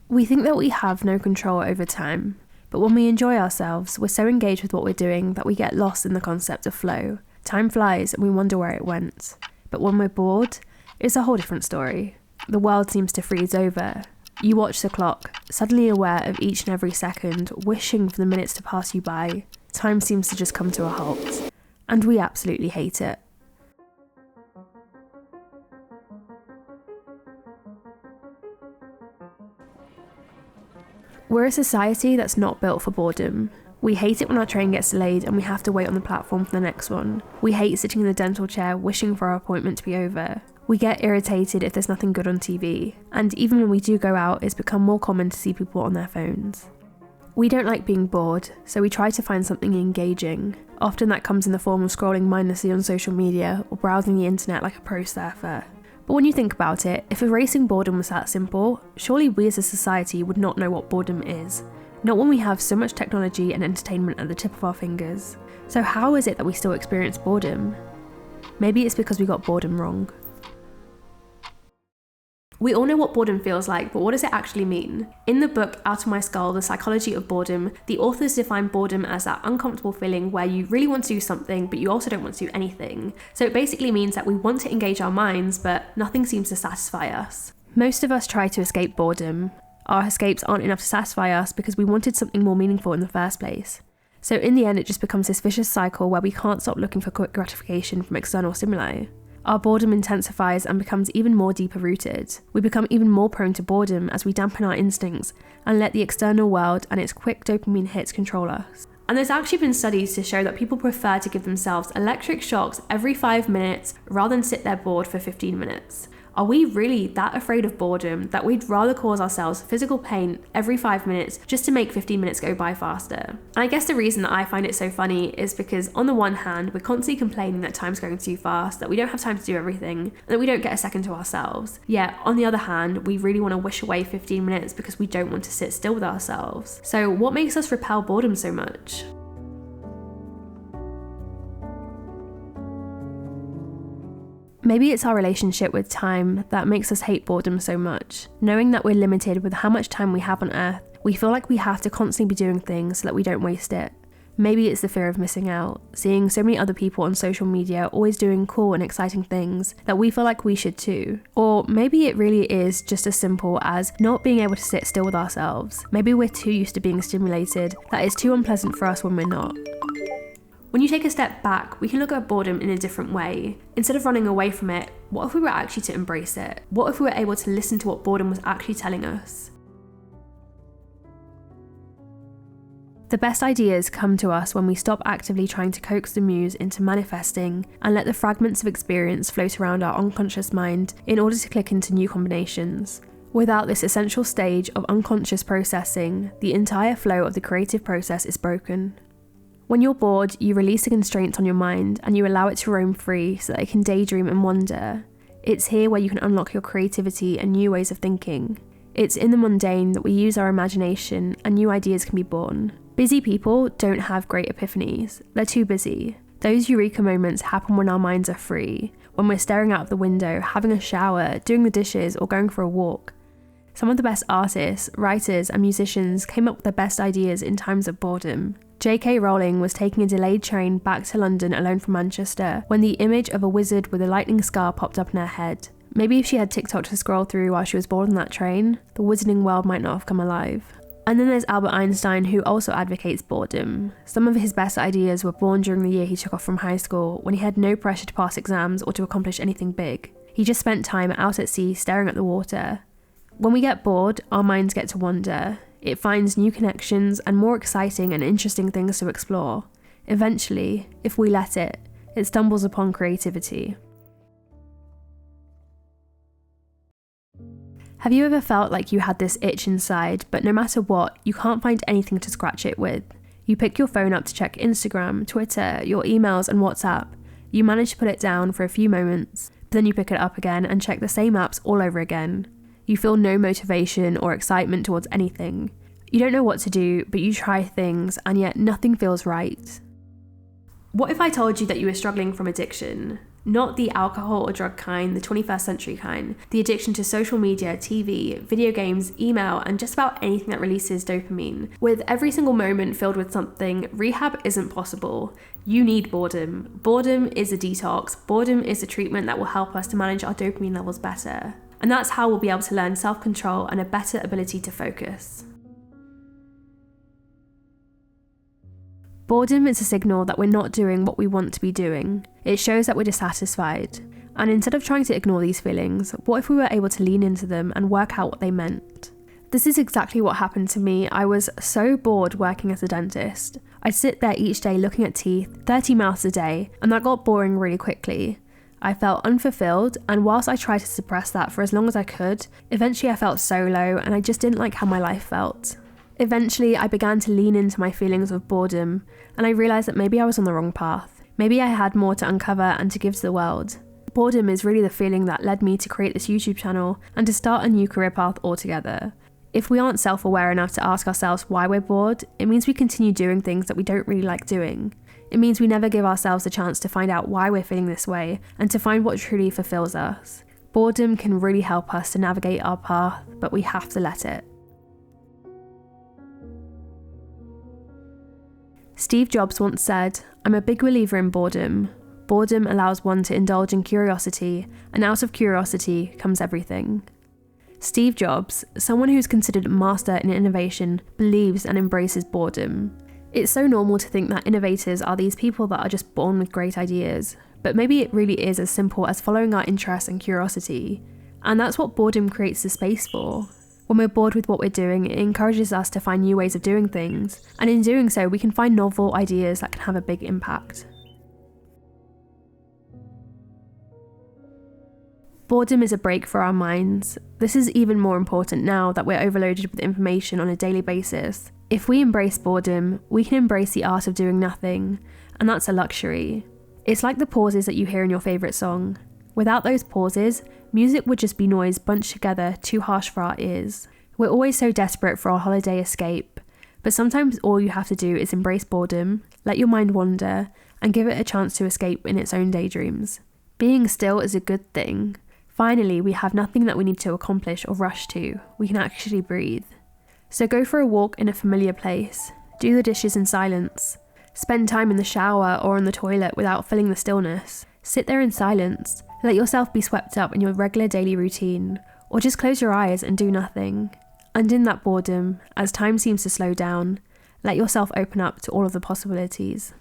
We think that we have no control over time, but when we enjoy ourselves, we're so engaged with what we're doing that we get lost in the concept of flow. Time flies and we wonder where it went. But when we're bored, it's a whole different story. The world seems to freeze over. You watch the clock, suddenly aware of each and every second, wishing for the minutes to pass you by. Time seems to just come to a halt. And we absolutely hate it. We're a society that's not built for boredom. We hate it when our train gets delayed and we have to wait on the platform for the next one. We hate sitting in the dental chair wishing for our appointment to be over. We get irritated if there's nothing good on TV. And even when we do go out, it's become more common to see people on their phones. We don't like being bored, so we try to find something engaging. Often that comes in the form of scrolling mindlessly on social media or browsing the internet like a pro surfer. But when you think about it, if erasing boredom was that simple, surely we as a society would not know what boredom is. Not when we have so much technology and entertainment at the tip of our fingers. So how is it that we still experience boredom? Maybe it's because we got boredom wrong. We all know what boredom feels like, but what does it actually mean? In the book Out of My Skull, The Psychology of Boredom, the authors define boredom as that uncomfortable feeling where you really want to do something, but you also don't want to do anything. So it basically means that we want to engage our minds, but nothing seems to satisfy us. Most of us try to escape boredom. Our escapes aren't enough to satisfy us because we wanted something more meaningful in the first place. So in the end, it just becomes this vicious cycle where we can't stop looking for quick gratification from external stimuli. Our boredom intensifies and becomes even more deeper rooted. We become even more prone to boredom as we dampen our instincts and let the external world and its quick dopamine hits control us. And there's actually been studies to show that people prefer to give themselves electric shocks every 5 minutes rather than sit there bored for 15 minutes. Are we really that afraid of boredom that we'd rather cause ourselves physical pain every 5 minutes just to make 15 minutes go by faster? And I guess the reason that I find it so funny is because on the one hand, we're constantly complaining that time's going too fast, that we don't have time to do everything, and that we don't get a second to ourselves. Yet, on the other hand, we really want to wish away 15 minutes because we don't want to sit still with ourselves. So what makes us repel boredom so much? Maybe it's our relationship with time that makes us hate boredom so much. Knowing that we're limited with how much time we have on Earth, we feel like we have to constantly be doing things so that we don't waste it. Maybe it's the fear of missing out, seeing so many other people on social media always doing cool and exciting things that we feel like we should too. Or maybe it really is just as simple as not being able to sit still with ourselves. Maybe we're too used to being stimulated that it's too unpleasant for us when we're not. When you take a step back, we can look at boredom in a different way. Instead of running away from it, what if we were actually to embrace it? What if we were able to listen to what boredom was actually telling us? The best ideas come to us when we stop actively trying to coax the muse into manifesting and let the fragments of experience float around our unconscious mind in order to click into new combinations. Without this essential stage of unconscious processing, the entire flow of the creative process is broken. When you're bored, you release the constraints on your mind and you allow it to roam free so that it can daydream and wonder. It's here where you can unlock your creativity and new ways of thinking. It's in the mundane that we use our imagination and new ideas can be born. Busy people don't have great epiphanies. They're too busy. Those eureka moments happen when our minds are free, when we're staring out of the window, having a shower, doing the dishes, or going for a walk. Some of the best artists, writers, and musicians came up with their best ideas in times of boredom. J.K. Rowling was taking a delayed train back to London alone from Manchester when the image of a wizard with a lightning scar popped up in her head. Maybe if she had TikTok to scroll through while she was bored on that train, the wizarding world might not have come alive. And then there's Albert Einstein, who also advocates boredom. Some of his best ideas were born during the year he took off from high school, when he had no pressure to pass exams or to accomplish anything big. He just spent time out at sea staring at the water. When we get bored, our minds get to wander. It finds new connections and more exciting and interesting things to explore. Eventually, if we let it, it stumbles upon creativity. Have you ever felt like you had this itch inside, but no matter what, you can't find anything to scratch it with? You pick your phone up to check Instagram, Twitter, your emails and WhatsApp. You manage to put it down for a few moments, but then you pick it up again and check the same apps all over again. You feel no motivation or excitement towards anything. You don't know what to do, but you try things and yet nothing feels right. What if I told you that you were struggling from addiction? Not the alcohol or drug kind, the 21st century kind. The addiction to social media, TV, video games, email, and just about anything that releases dopamine. With every single moment filled with something, rehab isn't possible. You need boredom. Boredom is a detox. Boredom is a treatment that will help us to manage our dopamine levels better. And that's how we'll be able to learn self-control and a better ability to focus. Boredom is a signal that we're not doing what we want to be doing. It shows that we're dissatisfied. And instead of trying to ignore these feelings, what if we were able to lean into them and work out what they meant? This is exactly what happened to me. I was so bored working as a dentist. I'd sit there each day looking at teeth, 30 mouths a day, and that got boring really quickly. I felt unfulfilled, and whilst I tried to suppress that for as long as I could, eventually I felt so low and I just didn't like how my life felt. Eventually, I began to lean into my feelings of boredom, and I realised that maybe I was on the wrong path. Maybe I had more to uncover and to give to the world. Boredom is really the feeling that led me to create this YouTube channel and to start a new career path altogether. If we aren't self-aware enough to ask ourselves why we're bored, it means we continue doing things that we don't really like doing. It means we never give ourselves a chance to find out why we're feeling this way and to find what truly fulfills us. Boredom can really help us to navigate our path, but we have to let it. Steve Jobs once said, "I'm a big believer in boredom. Boredom allows one to indulge in curiosity, and out of curiosity comes everything." Steve Jobs, someone who's considered a master in innovation, believes and embraces boredom. It's so normal to think that innovators are these people that are just born with great ideas, but maybe it really is as simple as following our interests and curiosity. And that's what boredom creates the space for. When we're bored with what we're doing, it encourages us to find new ways of doing things, and in doing so, we can find novel ideas that can have a big impact. Boredom is a break for our minds. This is even more important now that we're overloaded with information on a daily basis. If we embrace boredom, we can embrace the art of doing nothing, and that's a luxury. It's like the pauses that you hear in your favourite song. Without those pauses, music would just be noise bunched together, too harsh for our ears. We're always so desperate for our holiday escape, but sometimes all you have to do is embrace boredom, let your mind wander, and give it a chance to escape in its own daydreams. Being still is a good thing. Finally, we have nothing that we need to accomplish or rush to. We can actually breathe. So go for a walk in a familiar place. Do the dishes in silence. Spend time in the shower or on the toilet without filling the stillness. Sit there in silence. Let yourself be swept up in your regular daily routine, or just close your eyes and do nothing. And in that boredom, as time seems to slow down, let yourself open up to all of the possibilities.